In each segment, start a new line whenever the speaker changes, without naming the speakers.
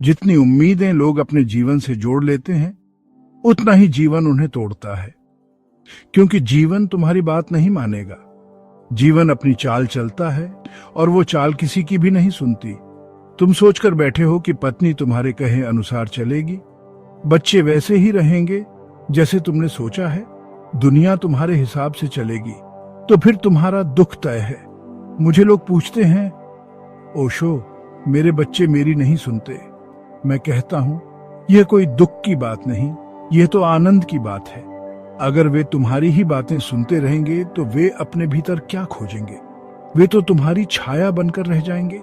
जितनी उम्मीदें लोग अपने जीवन से जोड़ लेते हैं, उतना ही जीवन उन्हें तोड़ता है। क्योंकि जीवन तुम्हारी बात नहीं मानेगा। जीवन अपनी चाल चलता है और वो चाल किसी की भी नहीं सुनती। तुम सोचकर बैठे हो कि पत्नी तुम्हारे कहे अनुसार चलेगी, बच्चे वैसे ही रहेंगे जैसे तुमने सोचा है, दुनिया तुम्हारे हिसाब से चलेगी, तो फिर तुम्हारा दुख तय है। मुझे लोग पूछते हैं, ओशो, मेरे बच्चे मेरी नहीं सुनते। मैं कहता हूं, यह कोई दुख की बात नहीं, यह तो आनंद की बात है। अगर वे तुम्हारी ही बातें सुनते रहेंगे तो वे अपने भीतर क्या खोजेंगे? वे तो तुम्हारी छाया बनकर रह जाएंगे।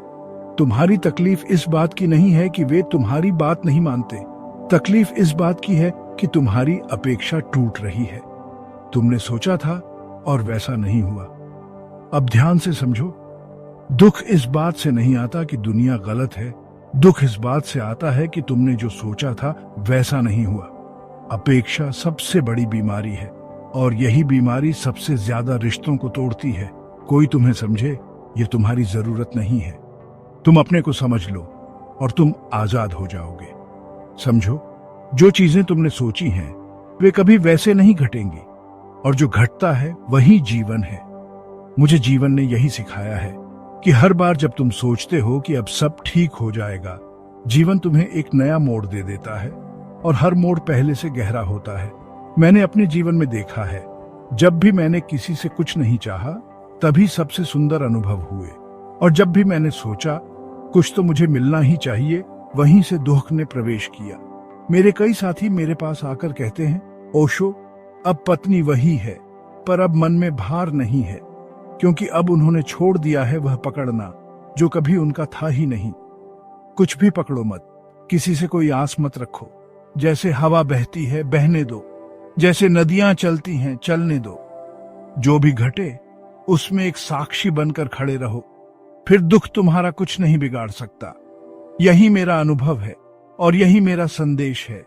तुम्हारी तकलीफ इस बात की नहीं है कि वे तुम्हारी बात नहीं मानते। तकलीफ इस बात की है कि तुम्हारी अपेक्षा टूट रही है। तुमने सोचा था और वैसा नहीं हुआ। अब ध्यान से समझो, दुख इस बात से नहीं आता कि दुनिया गलत है। दुख इस बात से आता है कि तुमने जो सोचा था वैसा नहीं हुआ। अपेक्षा सबसे बड़ी बीमारी है और यही बीमारी सबसे ज्यादा रिश्तों को तोड़ती है। कोई तुम्हें समझे, ये तुम्हारी जरूरत नहीं है। तुम अपने को समझ लो और तुम आजाद हो जाओगे। समझो, जो चीजें तुमने सोची हैं वे कभी वैसे नहीं घटेंगी, और जो घटता है वही जीवन है। मुझे जीवन ने यही सिखाया है कि हर बार जब तुम सोचते हो कि अब सब ठीक हो जाएगा, जीवन तुम्हें एक नया मोड़ दे देता है और हर मोड़ पहले से गहरा होता है। मैंने अपने जीवन में देखा है, जब भी मैंने किसी से कुछ नहीं चाहा तभी सबसे सुंदर अनुभव हुए, और जब भी मैंने सोचा कुछ तो मुझे मिलना ही चाहिए, वहीं से दुख ने प्रवेश किया। मेरे कई साथी मेरे पास आकर कहते हैं, ओशो, अब पत्नी वही है, पर अब मन में भार नहीं है, क्योंकि अब उन्होंने छोड़ दिया है वह पकड़ना जो कभी उनका था ही नहीं। कुछ भी पकड़ो मत, किसी से कोई आस मत रखो। जैसे हवा बहती है बहने दो, जैसे नदियां चलती हैं चलने दो। जो भी घटे उसमें एक साक्षी बनकर खड़े रहो, फिर दुख तुम्हारा कुछ नहीं बिगाड़ सकता। यही मेरा अनुभव है और यही मेरा संदेश है।